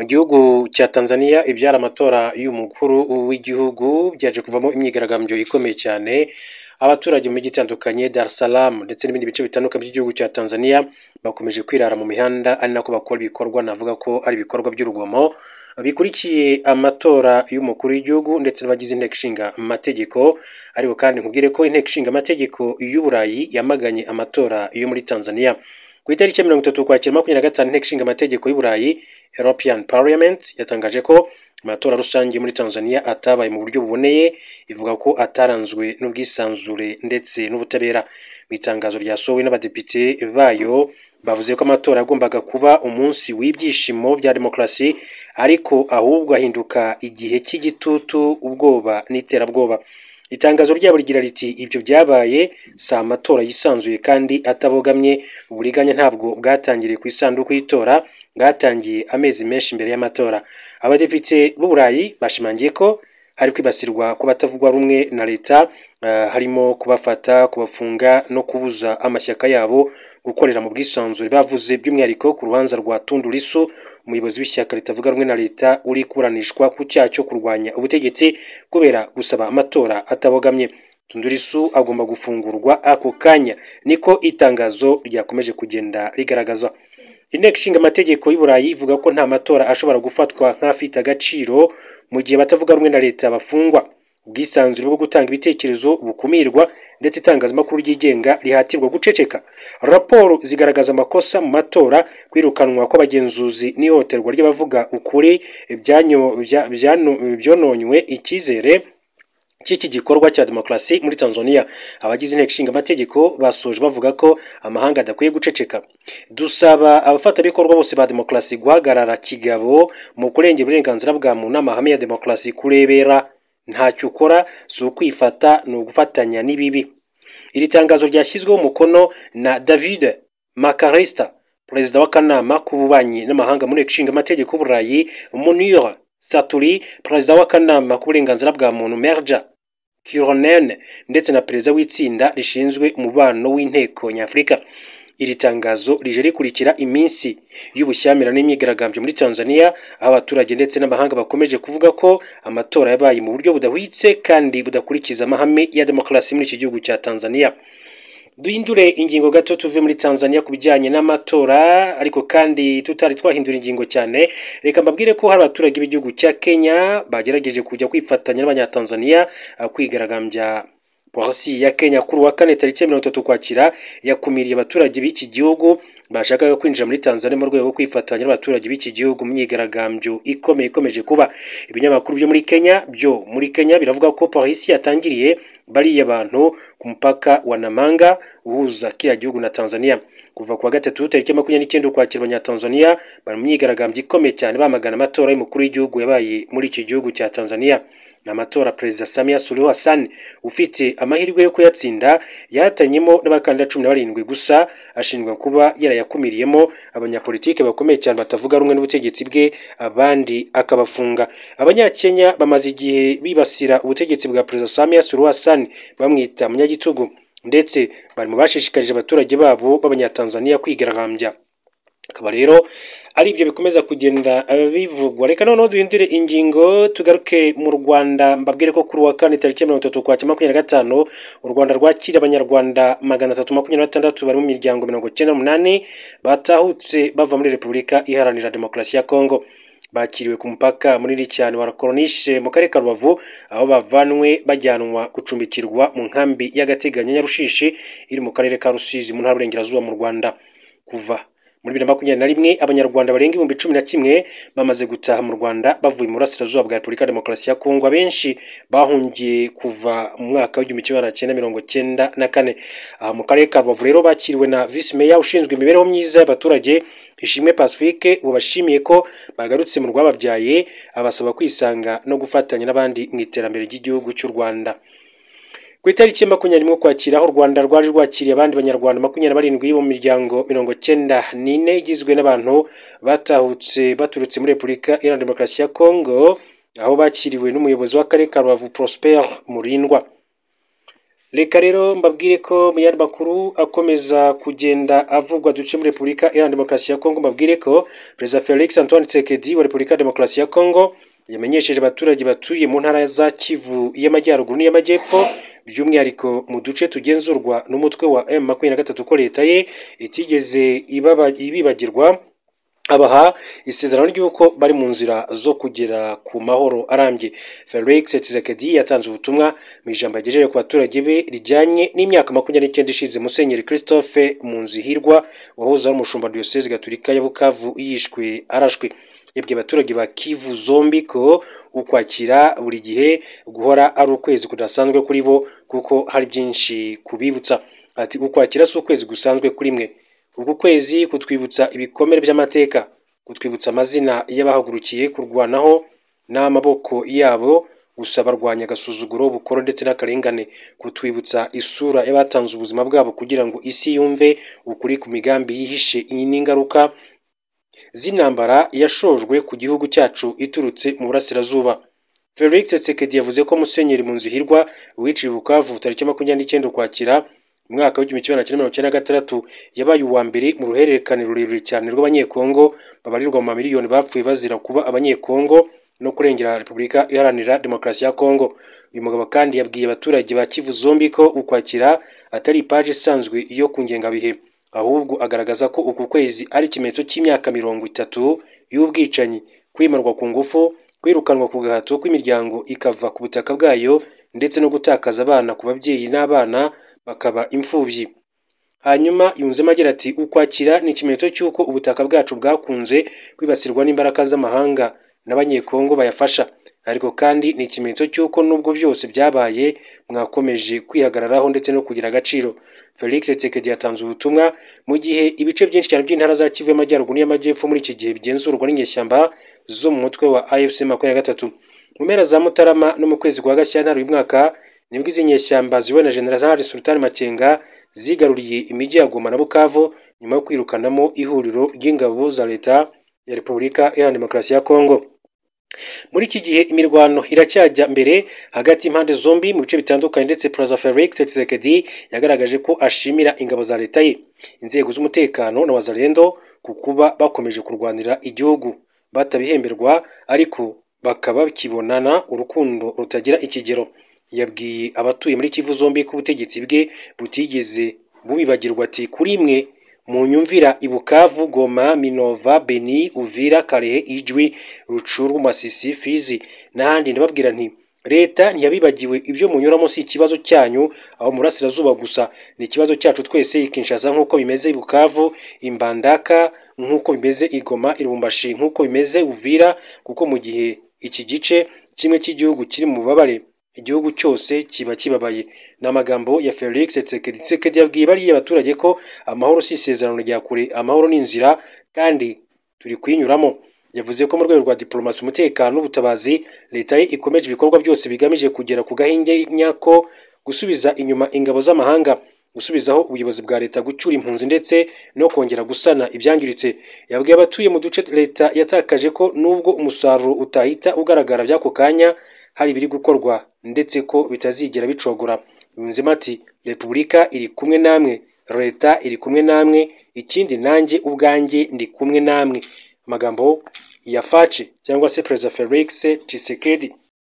Mu gihugu cya Tanzania ibyara amatora y'umukuru w'igihugu byaje kuvamo imyigaragambyo ikomeye cyane. Abaturage mu mijyi itandukanye Dar es Salaam ndetse n'ibindi bice bitandukanye by'igihugu cya Tanzania bakomeje kwirara mu mihanda, ari nako bakora ibikorwa navuga ko ari ibikorwa by'urugomo bikurikiye amatora y'umukuru w'igihugu ndetse n'abagize inteko ishinga amategeko. Ariko kandi nkubwire ko inteko ishinga amategeko y'Uburayi yamaganye amatora yo muri Tanzania. Ku itariki ya 30 Ukwakira 2025 inteko ishinga amategeko y'Uburayi European Parliament yatangaje ko amatora rusange muri Tanzania atabaye mu buryo buboneye, ivuga ko ataranzwe n'ubwisanzure ndetse n'ubutabera. Mu itangazo ryasohowe n'abadepite bayo bavuze ko amatora agombaga kuba umunsi w'ibyishimo bya demokarasi, ariko ahubwo ahinduka igihe cy'igitutu, ubwoba n'iterabwoba. Itangazo ryabo rigira riti ibyo byabaye si amatora yisanzuye kandi atabogamye. Uburiganya ntabwo bwatangiriye ku isanduku y'itora, bwatangiye amezi menshi mbere y'amatora. Abadepite b'Uburayi bashimangiye ko hari kwibasirwa ku batavugwa rumwe na leta, harimo kubafata, kubafunga no kubuza amashyaka yabo gukorera mu bwisanzure. Bavuze by'umwihariko ku rubanza rwa Tundu Lissu, umuyobozi w'ishyaka ritavuga rumwe na leta uri kuburanishwa ku cyaha cyo kurwanya ubutegetsi kubera gusaba amatora atabogamye. Tundu Lissu agomba gufungurwa ako kanya, niko itangazo ryakomeje kugenda rigaragaza. Inteko ishinga amategeko y'Uburayi ivuga ko nta matora ashobora gufatwa nk'afite agaciro mu gihe batavuga rumwe na leta bafungwa, ubwisanzure bwo gutanga ibitekerezo bukumirwa, ndetse itangazamakuru ryigenga rihatirwa guceceka. Raporo zigaragaza amakosa mu matora, kwirukanwa kw'abagenzuzi n'ihohoterwa ry'abavuga ukuri byononywe icyizere cy'iki gikorwa cya demokarasi muri Tanzania. Abagize inteko ishinga amategeko basoje bavuga ko amahanga adakwiye guceceka. Dusaba abafatanyabikorwa bose ba demokarasi guhagarara kigabo mu kurengera uburenganzira bwa muntu n'amahame ya demokarasi. Kurebera ntacyo ukora si ukwifata, ni ugufatanya n'ibibi. Iri tangazo ryashyizweho umukono na David Makarista, perezida w'akanama k'ububanyi n'amahanga muri inteko ishinga amategeko y'Uburayi, Munir Saturi, perezida w'akanama k'uburenganzira bwa muntu Merja Kironen, ndetse na perezida w'itsinda rishinzwe umubano w'inteko nyafurika. Iri tangazo rije rikurikira iminsi y'ubushyamirane n'imyigaragambyo muri Tanzania, aho abaturage ndetse n'amahanga bakomeje kuvuga ko amatora yabaye mu buryo budahwitse kandi budakurikiza amahame ya demokarasi muri iki gihugu cya Tanzania. Duhindure ingingo gato tuve muri Tanzania ku bijyanye n'amatora, ariko kandi tutari twahindura ingingo cyane. Reka mbabwire ko hari abaturage b'igihugu cya Kenya bagerageje kujya kwifatanya n'abanyatanzania kwigaragambya. Polisi ya Kenya kuri wa kane tariki ya 30 Ukwakira yakumiriye abaturage b'iki gihugu bashakaga kwinjira muri Tanzania mu rwego rwo kwifatanya n'abaturage b'iki gihugu mu myigaragambyo ikomeje kuba. Ibinyamakuru byo muri Kenya biravuga ko polisi yatangiriye bariya bantu ku mupaka wa Namanga uhuza kiriya gihugu na Tanzania. Kuva ku wa gatatu tariki 29 Ukwakira abanyatanzania bari mu myigaragambyo ikomeye cyane bamagana amatora y'umukuru w'igihugu yabaye muri iki gihugu cya Tanzania. N'amatora Perezida Samia Suluhu Hassan ufite amahirwe yo kuyatsinda yahatanyemo n'abakandida 17 gusa, ashinjwa kuba yarayakumiriyemo abanyapolitike bakomeye cyane batavuga rumwe n'ubutegetsi bwe, abandi akabafunga. Abanyakenya bamaze igihe bibasira ubutegetsi bwa Perezida Samia Suluhu Hassan bamwita munyagitugu, ndetse bari mu bashishikarije abaturage babo b'abanyatanzania kwigaragambya. Akaba rero ari ibyo bikomeza kugenda bivugwa. Reka noneho duhindure ingingo tugaruke mu Rwanda. Mbabwire ko kuri wa kane tariki ya 30 Ukwakira 2025 u Rwanda rwakira abanyarwanda 326 bari mu miryango 98 batahutse bava muri Repubulika Iharanira Demokarasi ya Kongo. Bakiriwe ku mupaka munini cyane wa Koronishe mu karere ka Rubavu, aho bavanwe bajyanwa gucumbikirwa mu nkambi y'agateganyo Nyarushishi iri mu karere ka Rusizi mu ntara y'Uburengerazuba mu Rwanda. Kuva muri 2021 abanyarwanda barenga 11,000 bamaze gutaha mu Rwanda bavuye mu burasirazuba bwa Repubulika ya Demokarasi ya Kongo. Abenshi bahungiye kuva mu mwaka w'1994. Aha mu karere ka Rubavu rero bakiriwe na Vice Mayor ushinzwe imibereho myiza y'abaturage Ishimwe Pacifique, ubashimiye ko bagarutse mu rwababyaye, abasaba kwisanga no gufatanya n'abandi mu iterambere ry'igihugu cy'u Rwanda. Ku itariki ya 21 Ukwakira aho u Rwanda rwari rwakiriye abandi banyarwanda 27 bo mu miryango 94 igizwe n'abantu batahutse baturutse muri Repubulika Iharanira Demokarasi ya Kongo, aho bakiriwe n'umuyobozi w'akarere ka Rubavu Prosper Murindwa. Reka rero mbabwire ko mu yandi makuru akomeza kugenda avugwa duce muri Repubulika Iharanira Demokarasi ya Kongo, mbabwire ko Perezida Felix Antoine Tshisekedi wa Repubulika ya Demokarasi ya Kongo yamenyesheje abaturage batuye mu ntara za Kivu y'Amajyaruguru n'iy'Amajyepfo, by'umwihariko mu duce tugenzurwa n'umutwe wa M23 ko leta ye itigeze ibibagirwa, abaha isezerano ry'uko bari mu nzira zo kugera ku mahoro arambye. Felix Tshisekedi yatanze ubutumwa mu ijambo yagejeje ku baturage be rijyanye n'imyaka 29 ishize Musenyeri Christophe Munzihirwa wahoze ari umushumba Diocese Gatolika ya Bukavu yishwe arashwe. Yabwiye abaturage ba Kivu zombi ko ukwakira buri gihe guhora ari ukwezi kudasanzwe kuri bo kuko hari byinshi kubibutsa. Ati ukwakira si ukwezi gusanzwe kuri mwe, uku kwezi kutwibutsa ibikomere by'amateka, kutwibutsa amazina y'abahagurukiye kurwanaho n'amaboko yabo gusa barwanya agasuzuguro, ubukoro ndetse n'akarengane, kutwibutsa isura y'abatanze ubuzima bwabo kugira ngo isi yumve ukuri ku migambi yihishe n'ingaruka z'intambara yashojwe ku gihugu cyacu iturutse mu burasirazuba. Felix Tshisekedi yavuze ko Musenyeri Munzihirwa wiciwe Bukavu tariki 29 Ukwakira umwaka w'1996 yabaye uwa mbere mu ruhererekane rurerure cyane rw'abanyekongo babarirwa mu mamiliyoni bapfuye bazira kuba abanyekongo no kurengera Repubulika Iharanira Demokarasi ya Kongo. Uyu mugabo kandi yabwiye abaturage ba Kivu zombi ko Ukwakira atari ipaji isanzwe yo ku ngengabihe, ahubwo agaragaza ko uku kwezi ari ikimenyetso cy'imyaka 30 y'ubwicanyi, kwimarwa ku ngufu, kwirukanwa ku gahato kw'imiryango ikava ku butaka bwayo ndetse no gutakaza abana ku babyeyi n'abana bakaba imfubyi. Hanyuma yunzemo agira ati Ukwakira ni ikimenyetso cy'uko ubutaka bwacu bwakunze kwibasirwa n'imbaraga z'amahanga n'abanyekongo bayafasha, ariko kandi ni ikimenyetso cy'uko nubwo byose byabaye mwakomeje kwihagararaho ndetse no kugira agaciro. Felix Tshisekedi yatanze ubutumwa mu gihe ibice byinshi cyane by'intara za Kivu y'Amajyaruguru n'iy'Amajyepfo muri iki gihe bigenzurwa n'inyeshyamba zo mu mutwe wa AFC 23. Mu mpera za Mutarama no mu kwezi kwa Gashyantare uyu mwaka nibwo izi nyeshyamba ziyobowe na General Sultan Makenga zigaruriye imijyi ya Goma na Bukavu nyuma yo kwirukanamo ihuriro ry'ingabo za leta ya Repubulika Iharanira Demokarasi ya Kongo. Muri iki gihe imirwano iracyajya mbere hagati y'impande zombi mu bice bitandukanye, ndetse Perezida Felix Tshisekedi yagaragaje ko ashimira ingabo za leta ye, inzego z'umutekano na wazalendo ku kuba bakomeje kurwanira igihugu batabihemberwa ariko bakaba bakibonana urukundo rutagira ikigero. Yabwiye abatuye muri Kivu zombi ko ubutegetsi bwe butigeze bubibagirwa. Ati kuri mwe mu nyumvira Ibukavu, Goma, Minova, Beni, Uvira, Kalehe, Ijwi, Rucuru, Masisi, Fizi n'ahandi, ndababwira nti leta ntiyabibagiwe. Ibyo munyuramo si ikibazo cyanyu aho murasirazuba gusa, ni ikibazo cyacu twese i Kinshasa, nk'uko bimeze Ibukavu, Imbandaka, nk'uko bimeze Igoma, Irumbashi, nk'uko bimeze Uvira, kuko mu gihe iki gice kimwe cy'igihugu kiri mu bubabare igihugu cyose kiba kibabaye. N'amagambo ya Felix Tshisekedi. Tshisekedi yabwiye bariya abaturage ko amahoro si isezerano rya kure, amahoro ni inzira kandi turi kuyinyuramo. Yavuze ko mu rwego rwa diplomasi, umutekano n'ubutabazi leta ye ikomeje ibikorwa byose bigamije kugera ku gahinge nyako, gusubiza inyuma ingabo z'amahanga, gusubizaho ubuyobozi bwa leta, gucyura impunzi ndetse no kongera gusana ibyangiritse. Yabwiye abatuye mu duce leta yatakaje ko nubwo umusaruro utahita ugaragara by'ako kanya, hari biri gukorwa ndetse ko bitazigera bicogora. Yunzemo ati Repubulika iri kumwe namwe, leta iri kumwe namwe, ikindi nanjye ubwanjye ndi kumwe namwe. Amagambo ya Faci cyangwa se Perezida Felix Tshisekedi.